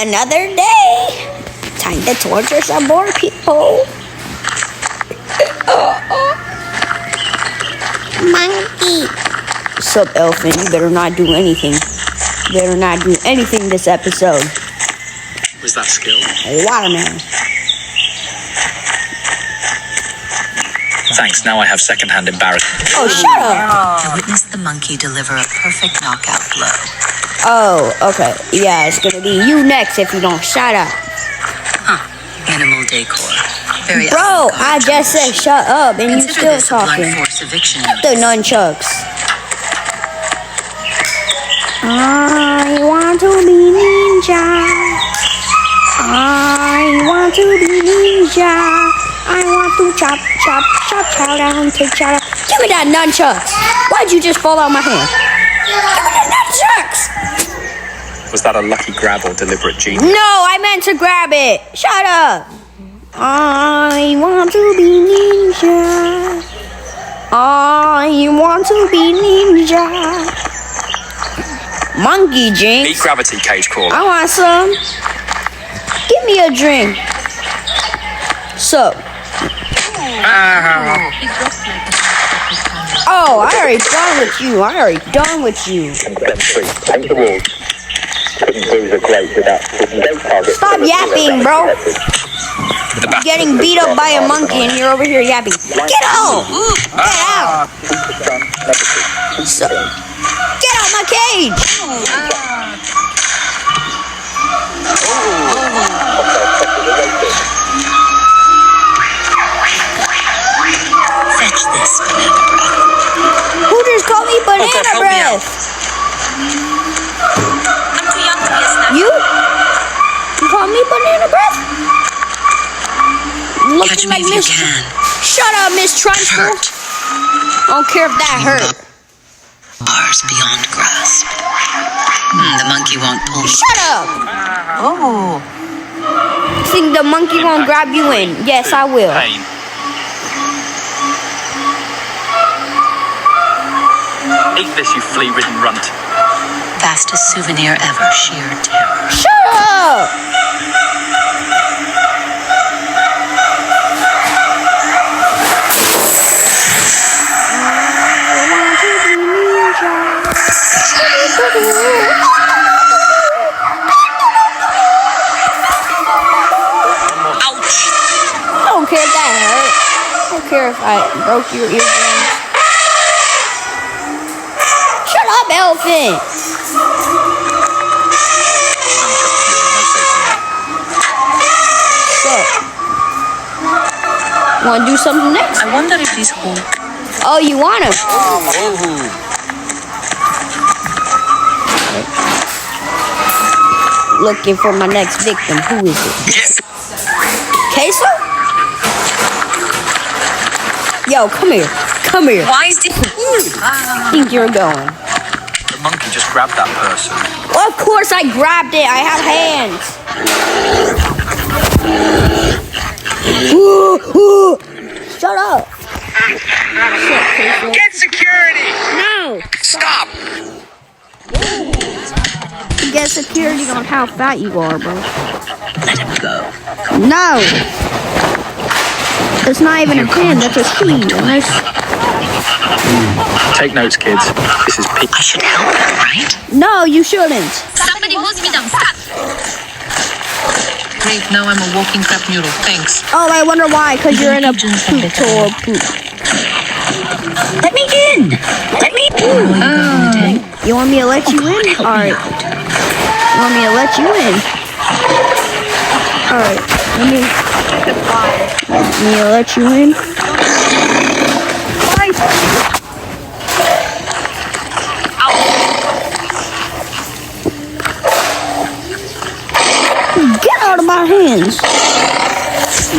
Another day. Time to torture some more people. Monkey. Sup, Elfin? You better not do anything. You better not do anything this episode. Was that skill? Watermelon. Thanks, now I have secondhand embarrassment. Oh, shut up. You witnessed the monkey deliver a perfect knockout blow. Oh, okay. Yeah, it's gonna be you next if you don't shut up. Minimal decor. Very Bro, I just said shut up and you Consider still this a blunt talking. force eviction The notice. nunchucks. I want to be ninja. I want to be ninja. I want to chop, chop, chop, chow down, take chow down. Give me that nunchucks. Why'd you just fall out of my hand? Give me the nunchucks. Was that a lucky grab or deliberate genius? No, I meant to grab it. Shut up. I want to be ninja. I want to be ninja. Monkey Beat jinx. gravity, cage crawler. I want some. Give me a drink. So. Oh, I already done with you. I already done with you. Paint the walls. Couldn't lose a great without putting no target. Stop yapping, bro. Getting beat up by a monkey and you're over here yapping. Get out! Get out! So, get out my cage! Fetch this banana breath. Who just called me banana help me breath? I'm too young to be a snack. You? You call me banana breath? Catch Looking me like if you Miss. can. Shut up, Miss Trunchbull. Hurt. I don't care if that hurt. Bars beyond grasp. The monkey won't pull me. Shut up. Oh. Think the monkey won't grab you in? Yes, I will. Pain. Eat this, you flea-ridden runt. Fastest souvenir ever. Sheer terror. Shut up. I don't care if that hurt. I don't care if I broke your eardrums. Shut up, Elfin. So, wanna do something next? I wonder if these whole Oh, you wanna? Looking for my next victim. Who is it? Yes. Queso? Yo, come here. Come here. Why is it? Think you're going? The monkey just grabbed that person. Well, of course I grabbed it. I have hands. Shut up. Get security! No. Stop! Get security on how fat you are, bro. Let him go. No. It's not even a pin. That's a sheet. Take notes, kids. This is peak. I should help him, right? No, you shouldn't. Somebody hose me down. Stop! Great, now I'm a walking crap noodle. Thanks. Oh, I wonder why. Because you're in a poop or poop. Let me in. Let me in. You want me to let you in? Alright. You want me to let you in? Alright. Let me let you in. Get out of my hands.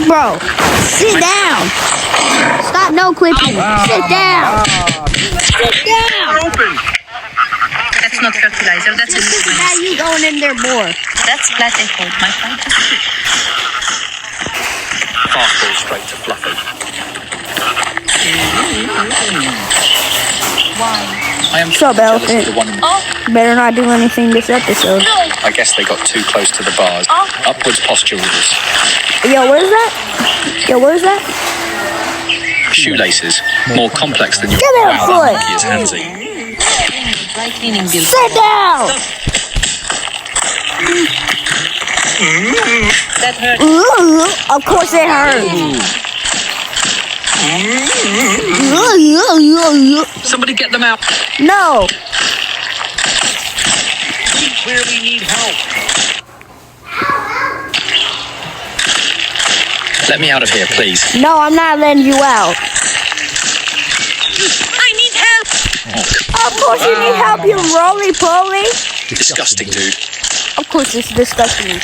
Bro, sit down. Stop no clipping. Sit down. Sit down. Open! That's not fertilizer, that's a Look at you going in there more. That's Platypod, my friend. Fastball straight to Fluffy. I am What's up, jealous elephant? of the one in the... Better not do anything this episode. I guess they got too close to the bars. Upwards posture rules. Yo, what is that? Yo, what is that? Shoelaces. More complex than your... Give me a Wow, foot. that monkey is handsy. Dry cleaning bill. Sit down! That hurt. Ooh, of course it hurts. Somebody get them out. No. We clearly need help. Let me out of here, please. No, I'm not letting you out. I need help. Oh, Of course you need help, you roly-poly. disgusting, dude. Of course it's disgusting.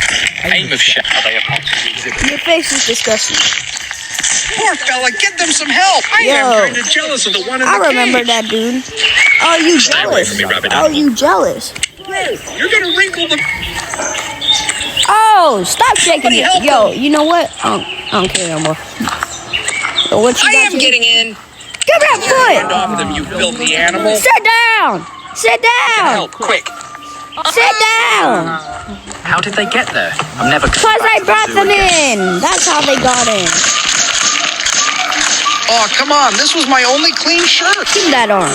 Aim of shit. Are they about to exhibit? Your face is disgusting. Poor fella, get them some help. I Yo. am kind of jealous of the one in I the remember cage. that dude. Oh, you Stay away jealous? from me, rabbit Oh, animal. you jealous? You're gonna wrinkle the... Oh, stop shaking Somebody it. help Yo, him. you know what? I don't care no more. So what you got to- in. Give me that Off them, you filthy animal. foot. Sit down. Sit down. Help, quick. Sit down. How did they get there? I'm never... Cause I brought them in. That's how they got in. Oh, come on. This was my only clean shirt. Keep that on.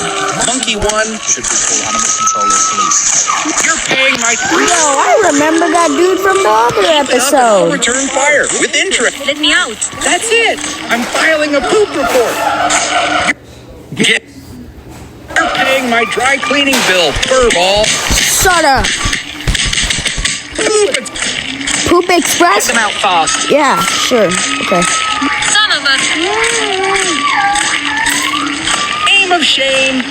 Monkey one. Should we call animal control or police? You're paying my Yo, I remember that dude from the other I'll episode. return fire with interest. Let me out. That's it. I'm filing a poop report. You're paying my dry cleaning bill, furball. Shut up. Poop Express? Get them out fast. Yeah, sure. Okay. Son of a... Aim of shame.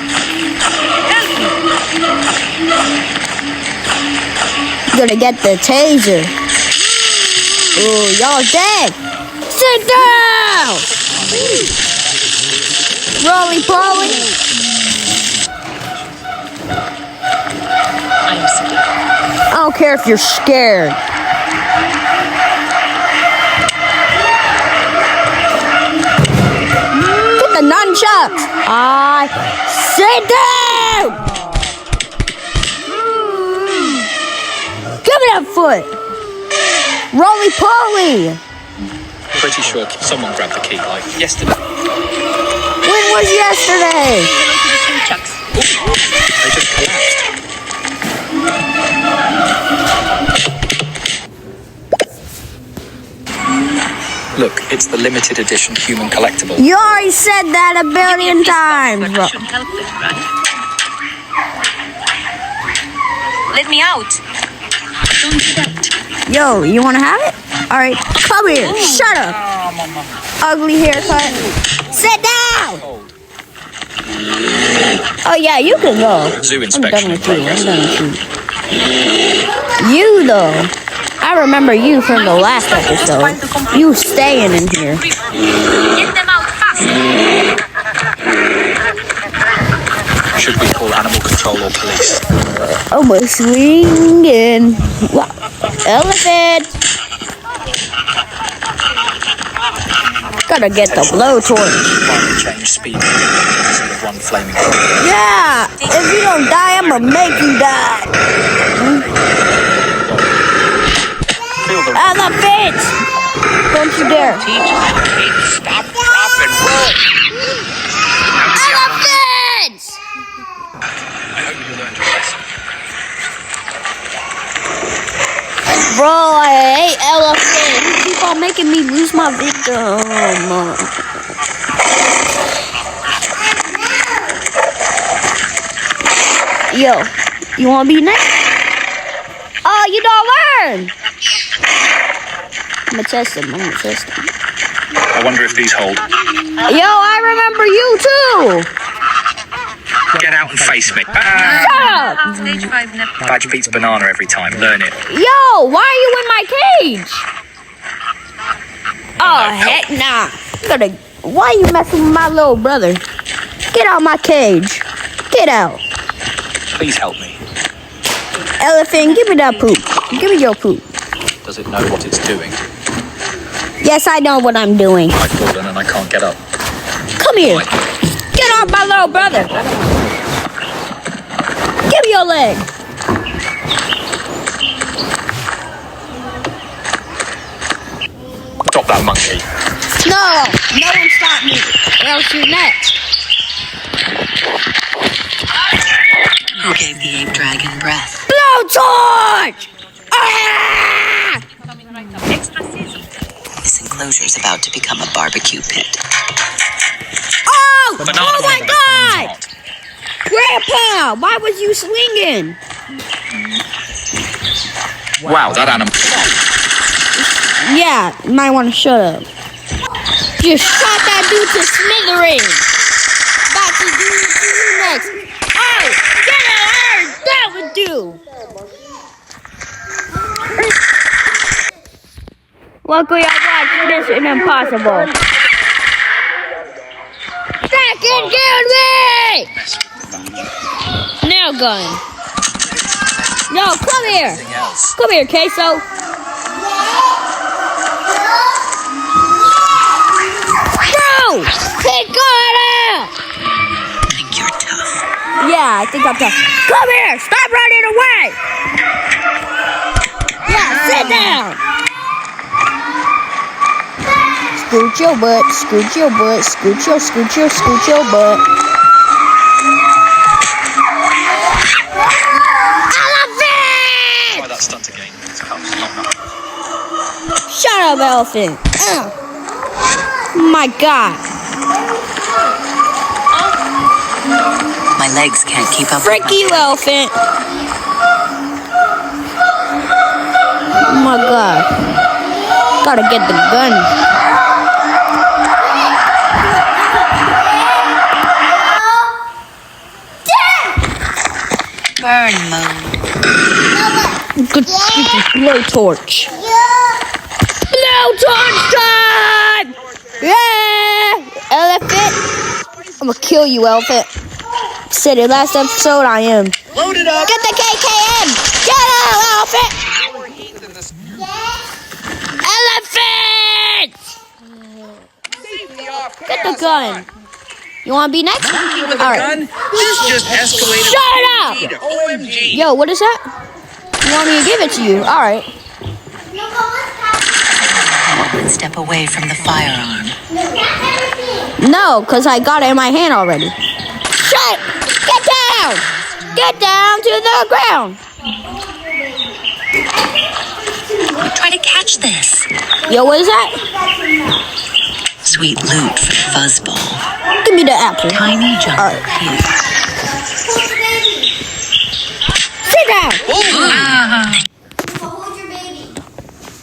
Gonna get the taser. Ooh, y'all dead. Sit down. Roly poly. I'm scared. I don't care if you're scared. Get the nunchucks. Sit down. Give me that foot. Roly poly. Pretty sure someone grabbed the key, like yesterday. When was yesterday? Chucks. They just collapsed. Look, it's the limited edition human collectible. You already said that a billion times, But bro. you should help it, right? Let me out. Don't do that. Yo, you wanna have it? Alright, come here. Shut up. Ugly haircut. Sit down! Oh yeah, you can go. Zoo I'm inspection done in with you. I'm progress. done with you. You though. I remember you from the last episode. You staying in here. Get them out fast. Should we call animal control or police? Oh, we're swinging. Wow. Elephant. Gotta get the blowtorch. Finally change speed with one flaming thing. Yeah. If you don't die, I'm gonna make you die. Feel the Elephant. Don't you dare. Stop, drop, and roll. Elephants. I hope you learned your lesson. Bro, I hate elephants. You keep on making me lose my victim. Yo, you wanna be next? Oh, you don't learn. I'm gonna test him. I wonder if these hold. Yo, I remember you too. Get out and face me. Shut up. Stage 5 nap. Badge beats banana every time. Learn it. Yo, why are you in my cage? Oh, heck nah. Why you messing with my little brother? Get out my cage. Get out. Please help me. Elephant, give me that poop. Give me your poop. Does it know what it's doing? Yes, I know what I'm doing. I've fallen and I can't get up. Come here. Get off my little brother. Give me your leg. Stop that monkey. No one stop me. Or else you're next. Who gave the ape dragon breath? Blowtorch! Ah! This enclosure's about to become a barbecue pit. Oh! Banana Oh my woman, God! hot. Grandpa, why was you swinging? Wow, that animal. Yeah, you might want to shut up. Just shot that dude to smithereens. About to do it to you next. Oh, get out of here! That would do. Luckily, I watched Mission Impossible. That can kill me! Nail gun. No, come here. Come here, Queso. Bro! He got it! Think you're tough. Yeah, I think I'm tough. Come here! Stop running away! Yeah, sit down! Scoot your butt, scoot your butt, scoot your butt. Elephant! Try that stunt again. It's comes. Not enough. Shut up, elephant. My God. My legs can't keep up. Frick you, elephant. Oh my God. Gotta get the gun. Burn mode. Good blowtorch. Blowtorch time! Yeah! Elephant. I'm gonna kill you, elephant. Said it last episode, I am. Load it up. Get the KKM! Get out, elephant! Elephant! Get the gun. You wanna be next? With a Alright. gun? This just escalated. Shut up! OMG. Yo, what is that? You want me to give it to you? Alright. One step away from the firearm. No, because I got it in my hand already. Shut! Get down! Get down to the ground! Try to catch this. Yo, what is that? Sweet loot for the fuzzball. Give me the apple. Tiny jungle Alright. here. Sit down!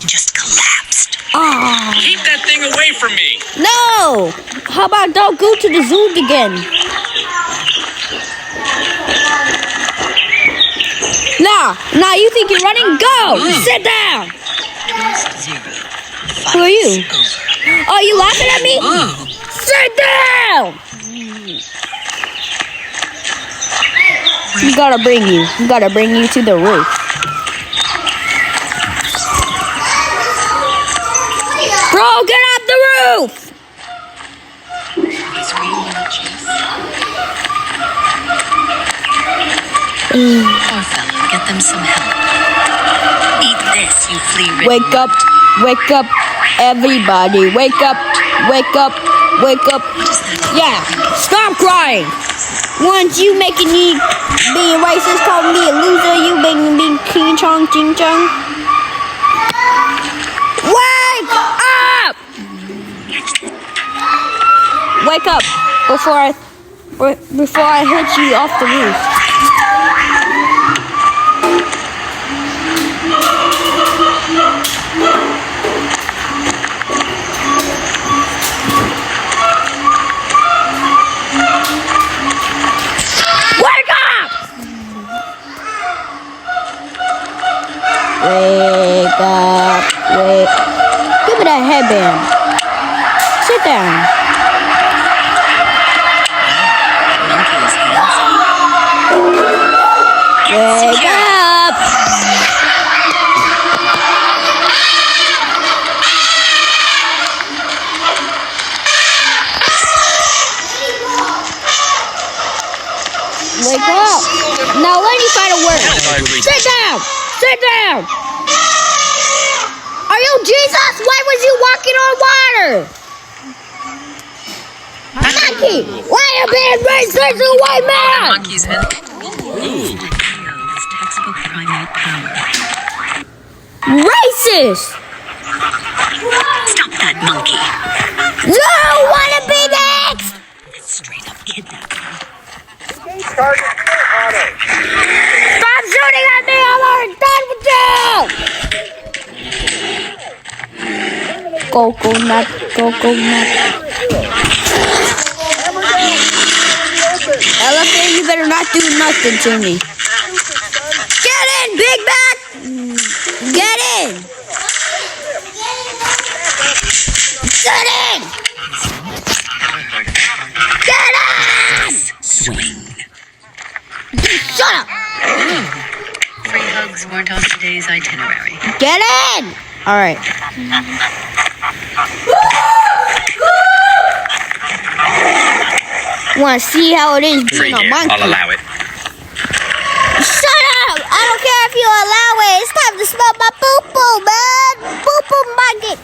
Just collapsed. Ah, Keep that thing away from me. no! How about don't go to the zoo again? Nah, you think you're running? Go! Sit down! Zero. Who are you? Fight's over. Oh, you laughing at me? Sit down! We gotta bring you to the roof. Bro, get off the roof! He's really chase. Poor fella, get them some help. Eat this, you flea-ridden. Wake up, everybody, wake up. Yeah, stop crying. Once you making me being racist, calling me a loser, you making me king chong ching chong. Wake up! Wake up before I hit you off the roof. Wake up! Wake up, wake. Give me that headband. Sit down. Monkey is handsome. Wake up! Sit down! Sit down! Are you Jesus? Why was you walking on water? Monkey! Why are you being racist to a white man? Monkeys in textbook primate power. Racist! Stop that monkey. You wanna be next? Straight up kidnapping. Stop shooting at me! I'm already done with you! Coconut, coconut. Elephant, you better not do nothing to me. Get in, Big Mac! Get in! Get in! Get in! Swing. Shut up! Free hugs weren't on today's itinerary. Get in! Alright. Want to see how it is Free being a here. monkey? I'll allow it. Shut up! I don't care if you allow it. It's time to smell my poo-poo, man. Poo-poo monkey.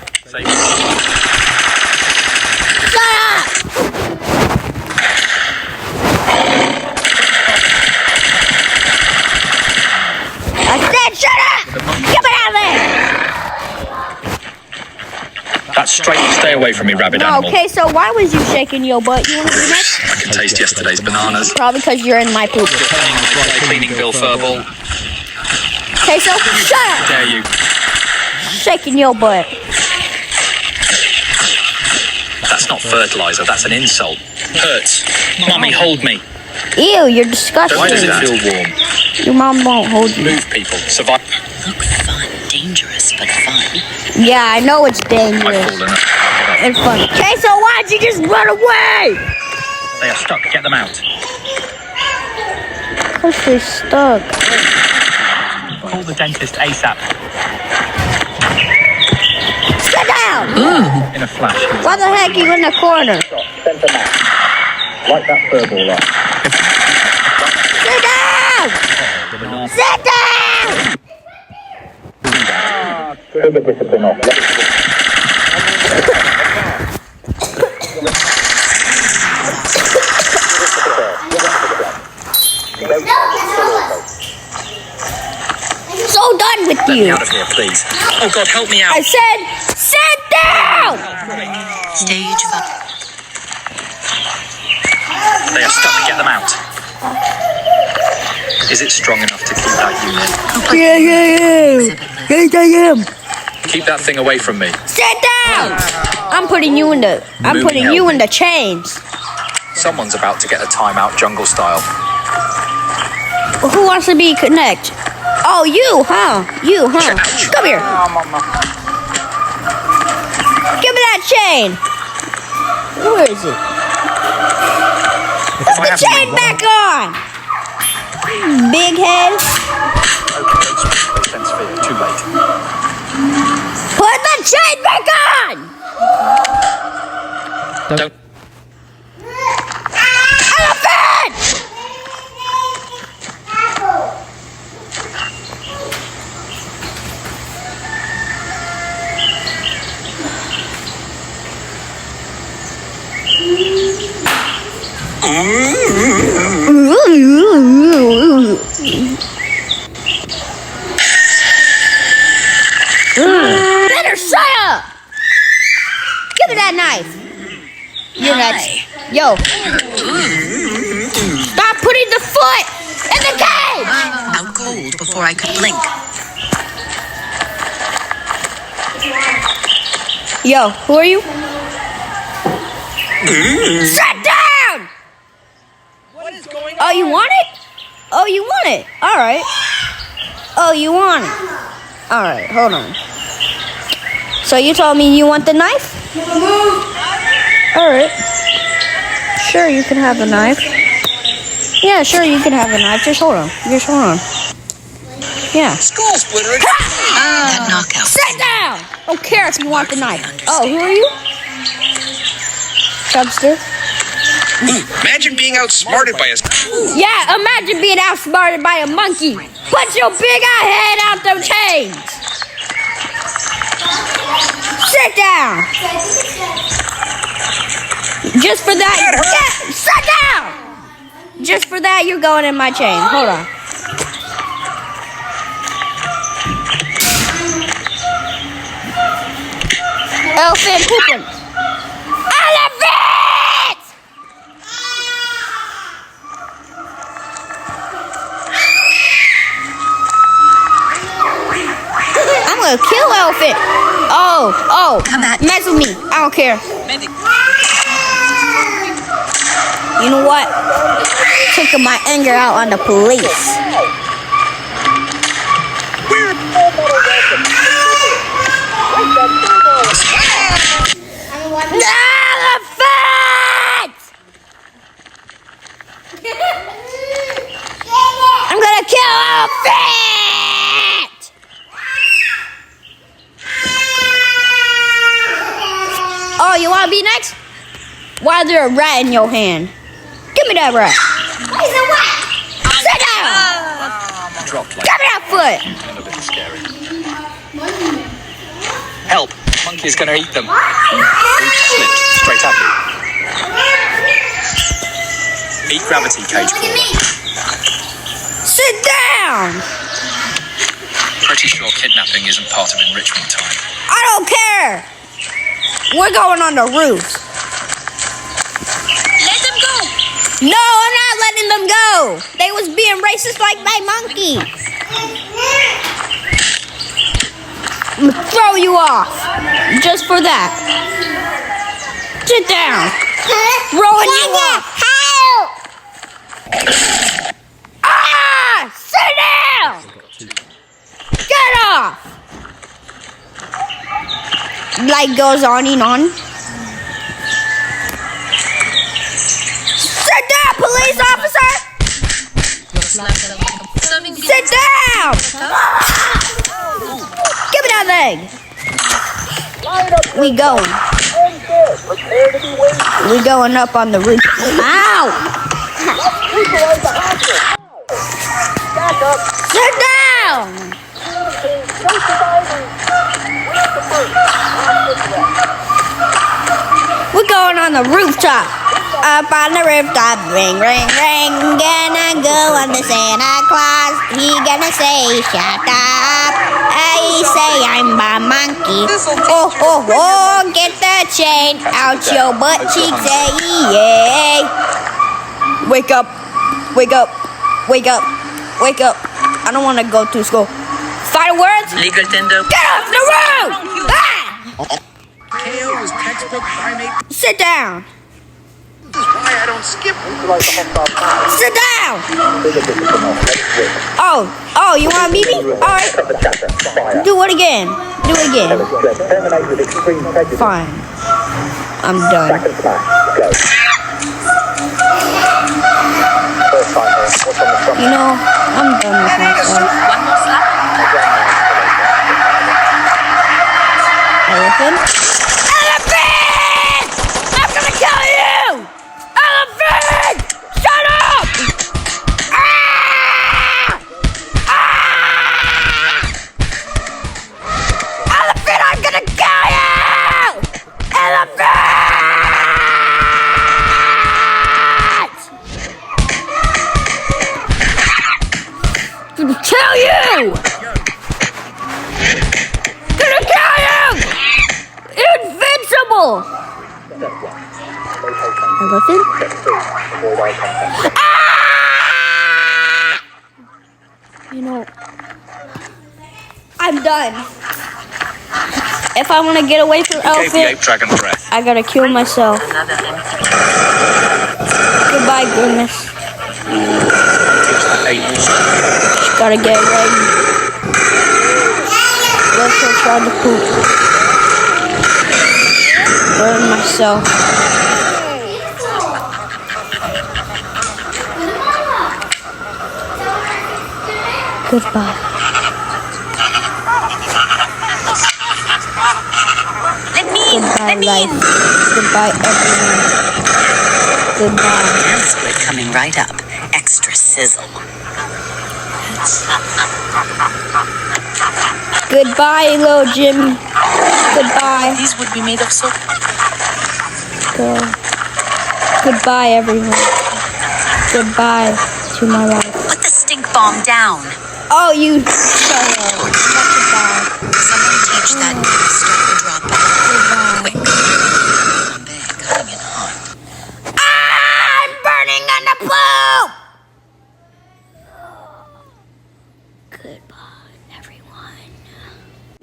Shut up! I said shut up! Get me out of there! That's straight. Stay away from me, rabid animal. Okay, so why was you shaking your butt? You want to be next? I can taste yesterday's bananas. Probably because you're in my poop. You're playing the dry cleaning bill furball. Okay, so shut up! Dare you? Shaking your butt. That's not fertilizer. That's an insult. Hurts. Mummy, hold me. Ew, you're disgusting. Why does it feel warm? Your mom won't hold you. Move, people. Survive. Look fun. Dangerous, but fun. Yeah, I know it's I've dangerous fallen. and fun. Okay, so why'd you just run away? They are stuck. Get them out. Because they're stuck. Call the dentist ASAP. Sit down! In a flash. Why the heck are you in the corner? Centre mass. Like that furball lot. Sit down! Sit down! Turn the discipline off. So done with Get me you. out of here, please. Oh God, help me out. I said, sit down! Stage 5. They are stuck. Get them out. Is it strong enough to keep that unit? Yeah. Yes, I am. Keep that thing away from me. Sit down! I'm putting you in the chains. Someone's about to get a timeout jungle style. Who wants to be connect? Oh, you, huh? You, huh? Come here. Give me that chain. Where is it? Put the chain back on. Big head. Too late. Put the chain back on. Don't. Elephant! Better shut up! Give me that knife. You're nuts. Yo. Stop putting the foot in the cage! Out cold before I could blink. Yo, who are you? Sit down! What is going Oh, you want it? Oh, you want it? Alright. Oh, you want it? Alright, hold on. So you told me you want the knife? Alright. Sure, you can have the knife. Yeah, sure, you can have the knife. Just hold on. Just hold on. Yeah. Skull splittering. That knockout. Sit down! Don't care if you want the knife. Oh, who are you? Chubster? Imagine being outsmarted by a... Yeah, imagine being outsmarted by a monkey. Put your big eye head out them chains. Sit down. Just for that, sit down. Just for that, you're going in my chain. Hold on. Elephant pooping. Elephant! I'm gonna kill elephant. Oh, Come at mess with me. I don't care. You know what? Took my anger out on the police. Elephant! I'm gonna kill elephant! Oh, you wanna be next? Why is there a rat in your hand? Give me that rat. Where's the rat? Sit down! Drop like Give me that foot! a bit scary. Help! Monkey's gonna eat them. Oops, slipped straight at you. Meet gravity cage. Sit down! Pretty sure kidnapping isn't part of enrichment time. I don't care! We're going on the roof. Let them go. No, I'm not letting them go. They was being racist like my monkey. I'm gonna throw you off. Just for that. Sit down. Throwing you off. Ah! Sit down! Get off! Light goes on and on. Sit down, police officer! Sit down! Give me that leg. We going. We going up on the roof. Ow! Sit down! We're going on the rooftop. Up on the rooftop, ring, ring, ring. Gonna go on the Santa Claus. He gonna say, shut up. I say I'm a monkey. Oh, oh, oh, get the chain out your butt cheeks, yeah. Wake up, wake up, wake up, wake up. I don't want to go to school. Final words? Legal tender. Get off the roof! Ah! KO is textbook primate. Sit down. This is why I don't skip. Sit down. Oh, you want to beat me? All right. Do it again. Do it again. Terminate with extreme prejudice. Fine. I'm done. Second smash. Go. First time here. What's on the front? You know, I'm done with myself. One more slap. Elephant? Elephant! I'm gonna kill you! Elephant! Shut up! Ah! Ah! Elephant, I'm gonna kill you! Elephant! I'm gonna kill you! Gonna kill you! Invincible! Elephant? Ah! You know, I'm done. If I want to get away from Gave the ape elephant, dragon breath. I gotta kill myself. Another empty. Goodbye, Grimace. Gives that ape. Just gotta get ready. Let's go try to poop. Burn myself. Goodbye. Goodbye, life. Goodbye, everyone. Goodbye. And squid coming right up. Extra sizzle. Goodbye, little Jimmy. Goodbye. These would be made of soap. Goodbye, everyone. Goodbye to my life. Put the stink bomb down. Oh, you shut up. Goodbye. Someone teach that kid to start the drop. Quick. Bombay coming in hot. I'm burning on the poop! Goodbye, everyone.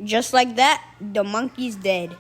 Just like that, the monkey's dead.